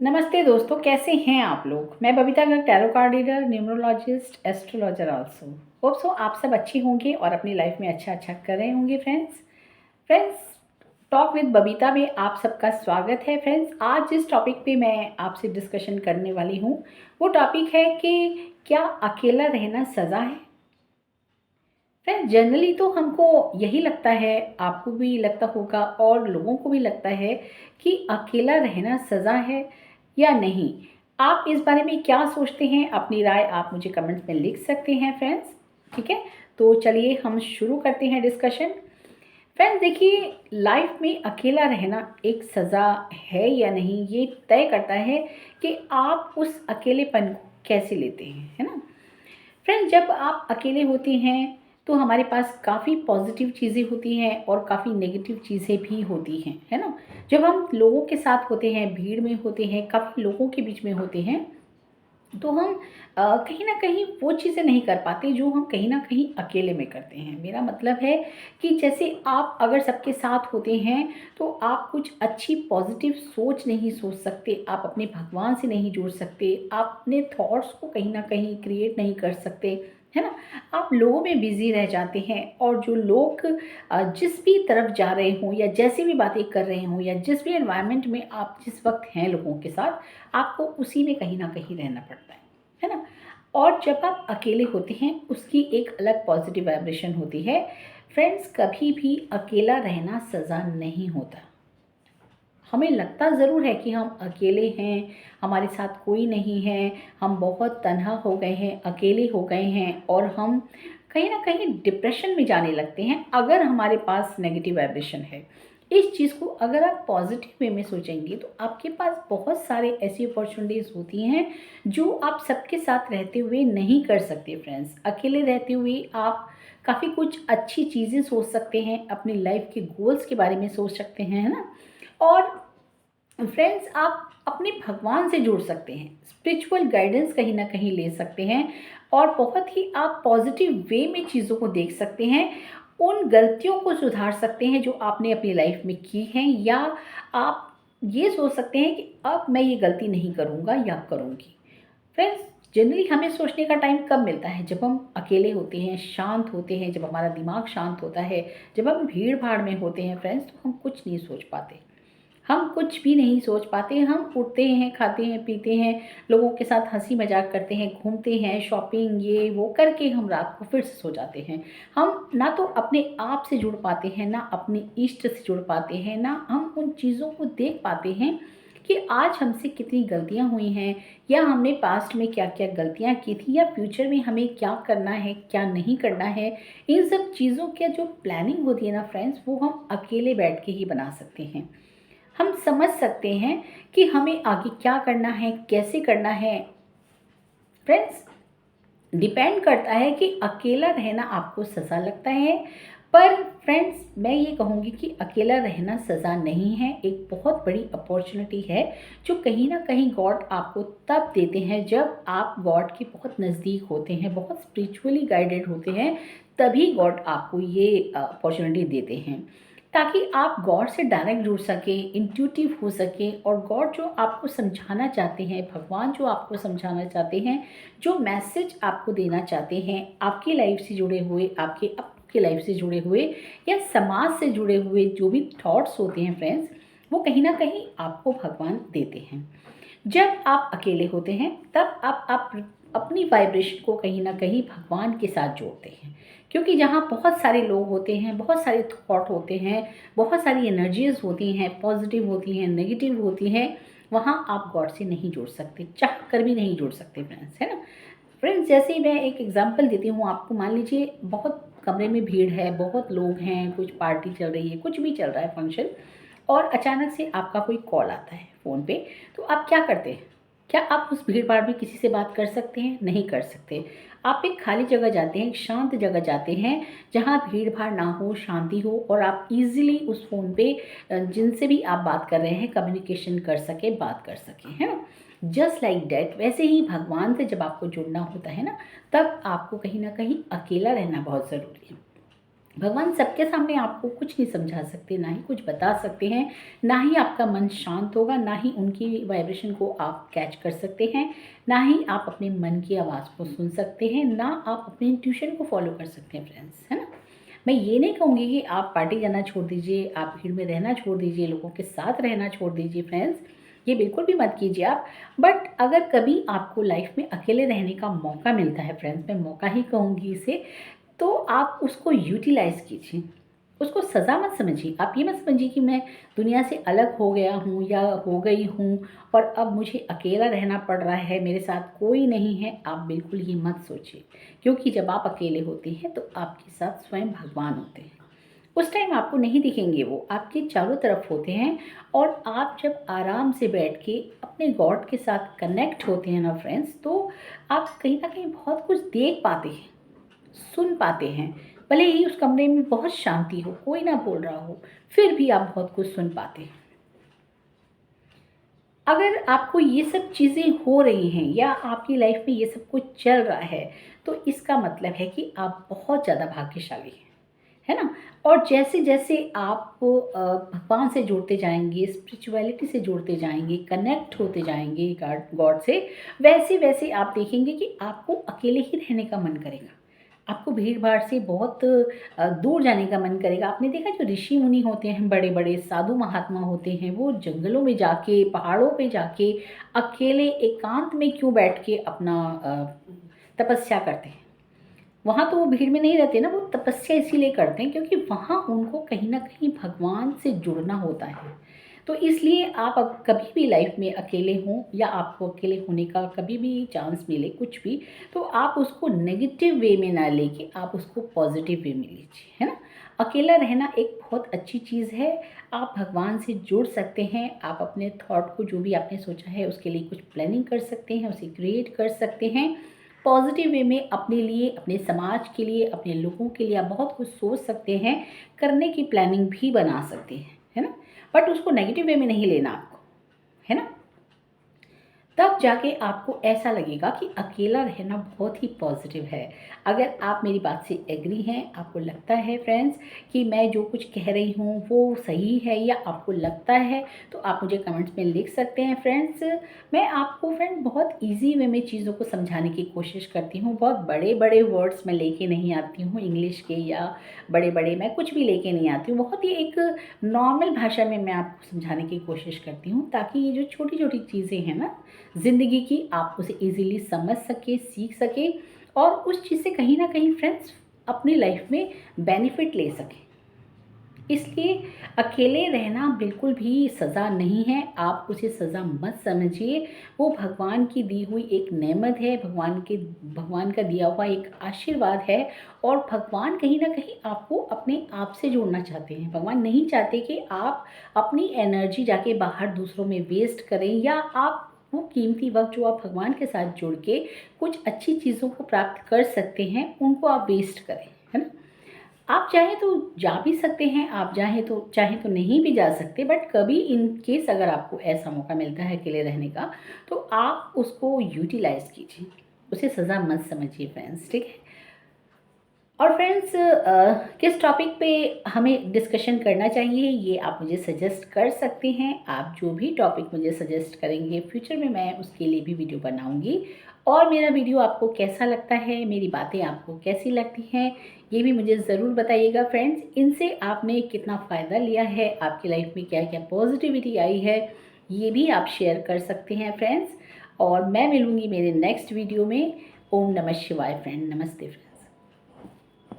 नमस्ते दोस्तों, कैसे हैं आप लोग। मैं Babita Garg, tarot card reader, numerologist, astrologer also. Hope so आप सब अच्छे होंगे और अपनी लाइफ में अच्छा कर रहे होंगे। फ्रेंड्स, टॉक विद बबीता में आप सबका स्वागत है। फ्रेंड्स, आज जिस टॉपिक पे मैं आपसे डिस्कशन करने वाली हूँ वो टॉपिक है कि क्या अकेला रहना सज़ा है। फ्रेंड्स, जनरली तो हमको यही लगता है, आपको भी लगता होगा और लोगों को भी लगता है कि अकेला रहना सज़ा है या नहीं। आप इस बारे में क्या सोचते हैं? अपनी राय आप मुझे कमेंट्स में लिख सकते हैं फ्रेंड्स। ठीक है, तो चलिए हम शुरू करते हैं डिस्कशन। फ्रेंड्स देखिए, लाइफ में अकेला रहना एक सज़ा है या नहीं, ये तय करता है कि आप उस अकेलेपन को कैसे लेते हैं, है ना। फ्रेंड्स, जब आप अकेले होते हैं तो हमारे पास काफ़ी पॉजिटिव चीज़ें होती हैं और काफ़ी नेगेटिव चीज़ें भी होती हैं, है ना। जब हम लोगों के साथ होते हैं, भीड़ में होते हैं, काफ़ी लोगों के बीच में होते हैं, तो हम कहीं ना कहीं वो चीज़ें नहीं कर पाते जो हम कहीं ना कहीं अकेले में करते हैं। मेरा मतलब है कि जैसे आप अगर सबके साथ होते हैं तो आप कुछ अच्छी पॉजिटिव सोच नहीं सोच सकते, आप अपने भगवान से नहीं जुड़ सकते, आप अपने थॉट्स को कहीं ना कहीं क्रिएट नहीं कर सकते, है ना। आप लोगों में बिजी रह जाते हैं और जो लोग जिस भी तरफ जा रहे हों या जैसी भी बातें कर रहे हों या जिस भी एनवायरनमेंट में आप जिस वक्त हैं लोगों के साथ, आपको उसी में कहीं ना कहीं रहना पड़ता है ना। और जब आप अकेले होते हैं उसकी एक अलग पॉजिटिव वाइब्रेशन होती है। फ्रेंड्स, कभी भी अकेला रहना सज़ा नहीं होता। हमें लगता ज़रूर है कि हम अकेले हैं, हमारे साथ कोई नहीं है, हम बहुत तन्हा हो गए हैं, अकेले हो गए हैं और हम कहीं ना कहीं डिप्रेशन में जाने लगते हैं अगर हमारे पास नेगेटिव वाइब्रेशन है। इस चीज़ को अगर आप पॉजिटिव वे में सोचेंगे तो आपके पास बहुत सारे ऐसी अपॉर्चुनिटीज़ होती हैं जो आप सबके साथ रहते हुए नहीं कर सकते। फ्रेंड्स, अकेले रहते हुए आप काफ़ी कुछ अच्छी चीज़ें सोच सकते हैं, अपनी लाइफ के गोल्स के बारे में सोच सकते हैं, है ना। और फ्रेंड्स, आप अपने भगवान से जुड़ सकते हैं, स्पिरिचुअल गाइडेंस कहीं ना कहीं ले सकते हैं और बहुत ही आप पॉजिटिव वे में चीज़ों को देख सकते हैं। उन गलतियों को सुधार सकते हैं जो आपने अपनी लाइफ में की हैं, या आप ये सोच सकते हैं कि अब मैं ये गलती नहीं करूँगा या करूँगी। फ्रेंड्स, जनरली हमें सोचने का टाइम कब मिलता है? जब हम अकेले होते हैं, शांत होते हैं, जब हमारा दिमाग शांत होता है, जब हम भीड़ भाड़ में होते हैं फ्रेंड्स, तो हम कुछ नहीं सोच पाते, हम कुछ भी नहीं सोच पाते। हम उठते हैं, खाते हैं, पीते हैं, लोगों के साथ हंसी मजाक करते हैं, घूमते हैं, शॉपिंग ये वो करके हम रात को फिर से सो जाते हैं। हम ना तो अपने आप से जुड़ पाते हैं, ना अपने इष्ट से जुड़ पाते हैं, ना हम उन चीज़ों को देख पाते हैं कि आज हमसे कितनी गलतियां हुई हैं, या हमने पास्ट में क्या क्या गलतियां की थी, या फ्यूचर में हमें क्या करना है क्या नहीं करना है। इन सब चीज़ों की जो प्लानिंग होती है ना फ्रेंड्स, वो हम अकेले बैठ के ही बना सकते हैं। हम समझ सकते हैं कि हमें आगे क्या करना है, कैसे करना है। फ्रेंड्स, डिपेंड करता है कि अकेला रहना आपको सज़ा लगता है। पर फ्रेंड्स, मैं ये कहूँगी कि अकेला रहना सज़ा नहीं है, एक बहुत बड़ी अपॉर्चुनिटी है जो कहीं ना कहीं गॉड आपको तब देते हैं जब आप गॉड के बहुत नज़दीक होते हैं, बहुत स्पिरिचुअली गाइडेड होते हैं। तभी गॉड आपको ये अपॉर्चुनिटी देते हैं ताकि आप गॉड से डायरेक्ट जुड़ सके, इंट्यूटिव हो सके, और गॉड जो आपको समझाना चाहते हैं, भगवान जो आपको समझाना चाहते हैं, जो मैसेज आपको देना चाहते हैं, आपकी लाइफ से जुड़े हुए, आपके आपकी लाइफ से जुड़े हुए या समाज से जुड़े हुए जो भी थॉट्स होते हैं फ्रेंड्स, वो कहीं ना कहीं आपको भगवान देते हैं। जब आप अकेले होते हैं तब आप अपनी वाइब्रेशन को कहीं ना कहीं भगवान के साथ जोड़ते हैं, क्योंकि जहाँ बहुत सारे लोग होते हैं, बहुत सारे थॉट होते हैं, बहुत सारी एनर्जीज होती हैं, पॉजिटिव होती हैं, नेगेटिव होती हैं, वहाँ आप गॉड से नहीं जुड़ सकते, चाह कर भी नहीं जुड़ सकते फ्रेंड्स, है ना। फ्रेंड्स, जैसे ही मैं एक एग्जांपल देती हूँ आपको, मान लीजिए बहुत कमरे में भीड़ है, बहुत लोग हैं, कुछ पार्टी चल रही है, कुछ भी चल रहा है फंक्शन, और अचानक से आपका कोई कॉल आता है फ़ोन पे, तो आप क्या करते हैं? क्या आप उस भीड़ भाड़ में किसी से बात कर सकते हैं? नहीं कर सकते। आप एक खाली जगह जाते हैं, एक शांत जगह जाते हैं जहाँ भीड़ भाड़ ना हो, शांति हो, और आप इजीली उस फ़ोन पे जिनसे भी आप बात कर रहे हैं कम्युनिकेशन कर सके, बात कर सकें, है ना। जस्ट लाइक डैट, वैसे ही भगवान से जब आपको जुड़ना होता है ना, तब आपको कहीं ना कहीं अकेला रहना बहुत ज़रूरी है। भगवान सबके सामने आपको कुछ नहीं समझा सकते, ना ही कुछ बता सकते हैं, ना ही आपका मन शांत होगा, ना ही उनकी वाइब्रेशन को आप कैच कर सकते हैं, ना ही आप अपने मन की आवाज़ को सुन सकते हैं, ना आप अपने इंट्यूशन को फॉलो कर सकते हैं फ्रेंड्स, है ना। मैं ये नहीं कहूँगी कि आप पार्टी जाना छोड़ दीजिए, आप भीड़ में रहना छोड़ दीजिए, लोगों के साथ रहना छोड़ दीजिए फ्रेंड्स, ये बिल्कुल भी मत कीजिए आप। बट अगर कभी आपको लाइफ में अकेले रहने का मौका मिलता है फ्रेंड्स, मैं मौका ही कहूँगी इसे, तो आप उसको यूटिलाइज़ कीजिए, उसको सज़ा मत समझिए। आप ये मत समझिए कि मैं दुनिया से अलग हो गया हूँ या हो गई हूँ और अब मुझे अकेला रहना पड़ रहा है, मेरे साथ कोई नहीं है। आप बिल्कुल ये मत सोचिए, क्योंकि जब आप अकेले होते हैं तो आपके साथ स्वयं भगवान होते हैं। उस टाइम आपको नहीं दिखेंगे, वो आपके चारों तरफ होते हैं। और आप जब आराम से बैठ के अपने गॉड के साथ कनेक्ट होते हैं ना फ्रेंड्स, तो आप कहीं ना कहीं बहुत कुछ देख पाते हैं, सुन पाते हैं। भले ही उस कमरे में बहुत शांति हो, कोई ना बोल रहा हो, फिर भी आप बहुत कुछ सुन पाते हैं। अगर आपको ये सब चीज़ें हो रही हैं या आपकी लाइफ में ये सब कुछ चल रहा है, तो इसका मतलब है कि आप बहुत ज़्यादा भाग्यशाली हैं, है ना। और जैसे जैसे आप भगवान से जुड़ते जाएंगे, स्पिरिचुअलिटी से जुड़ते जाएंगे, कनेक्ट होते जाएंगे गॉड गॉड से, वैसे वैसे आप देखेंगे कि आपको अकेले ही रहने का मन करेगा, आपको भीड़ भाड़ से बहुत दूर जाने का मन करेगा। आपने देखा जो ऋषि मुनि होते हैं, बड़े बड़े साधु महात्मा होते हैं, वो जंगलों में जाके, पहाड़ों पे जाके अकेले एकांत में क्यों बैठ के अपना तपस्या करते हैं। वहाँ तो वो भीड़ में नहीं रहते ना, वो तपस्या इसीलिए करते हैं क्योंकि वहाँ उनको कहीं ना कहीं भगवान से जुड़ना होता है। तो इसलिए आप अब कभी भी लाइफ में अकेले हों या आपको अकेले होने का कभी भी चांस मिले कुछ भी, तो आप उसको नेगेटिव वे में ना लेके आप उसको पॉजिटिव वे में लीजिए, है ना। अकेला रहना एक बहुत अच्छी चीज़ है। आप भगवान से जुड़ सकते हैं, आप अपने थॉट को, जो भी आपने सोचा है उसके लिए कुछ प्लानिंग कर सकते हैं, उसे क्रिएट कर सकते हैं पॉजिटिव वे में। अपने लिए, अपने समाज के लिए, अपने लोगों के लिए आप बहुत कुछ सोच सकते हैं, करने की प्लानिंग भी बना सकते हैं, है ना। बट उसको नेगेटिव वे में नहीं लेना आपको, है ना। तब जाके आपको ऐसा लगेगा कि अकेला रहना बहुत ही पॉजिटिव है। अगर आप मेरी बात से एग्री हैं, आपको लगता है फ्रेंड्स कि मैं जो कुछ कह रही हूँ वो सही है, या आपको लगता है, तो आप मुझे कमेंट्स में लिख सकते हैं फ्रेंड्स। मैं आपको फ्रेंड बहुत इजी वे में चीज़ों को समझाने की कोशिश करती हूँ। बहुत बड़े बड़े वर्ड्स मैं लेके नहीं आती हूँ इंग्लिश के, या बड़े बड़े मैं कुछ भी लेके नहीं आती हूँ। बहुत ही एक नॉर्मल भाषा में मैं आपको समझाने की कोशिश करती हूँ, ताकि ये जो छोटी छोटी चीज़ें हैं ना ज़िंदगी की, आप उसे इजीली समझ सके, सीख सके, और उस चीज़ से कहीं ना कहीं फ्रेंड्स अपनी लाइफ में बेनिफिट ले सके। इसलिए अकेले रहना बिल्कुल भी सज़ा नहीं है, आप उसे सज़ा मत समझिए। वो भगवान की दी हुई एक नेमत है, भगवान का दिया हुआ एक आशीर्वाद है। और भगवान कहीं ना कहीं आपको अपने आप से जोड़ना चाहते हैं। भगवान नहीं चाहते कि आप अपनी एनर्जी जाके बाहर दूसरों में वेस्ट करें, या आप वो कीमती वक्त जो आप भगवान के साथ जुड़ के कुछ अच्छी चीज़ों को प्राप्त कर सकते हैं, उनको आप वेस्ट करें, है ना। आप चाहें तो जा भी सकते हैं, आप चाहें तो नहीं भी जा सकते। बट कभी इन केस अगर आपको ऐसा मौका मिलता है अकेले रहने का, तो आप उसको यूटिलाइज़ कीजिए, उसे सज़ा मत समझिए फ्रेंड्स, ठीक है। और फ्रेंड्स किस टॉपिक पे हमें डिस्कशन करना चाहिए, ये आप मुझे सजेस्ट कर सकते हैं। आप जो भी टॉपिक मुझे सजेस्ट करेंगे, फ्यूचर में मैं उसके लिए भी वीडियो बनाऊंगी। और मेरा वीडियो आपको कैसा लगता है, मेरी बातें आपको कैसी लगती हैं, ये भी मुझे ज़रूर बताइएगा फ्रेंड्स। इनसे आपने कितना फ़ायदा लिया है, आपकी लाइफ में क्या क्या पॉजिटिविटी आई है, ये भी आप शेयर कर सकते हैं फ्रेंड्स। और मैं मिलूँगी मेरे नेक्स्ट वीडियो में। ओम नमः शिवाय फ्रेंड, नमस्ते फ्रेंड।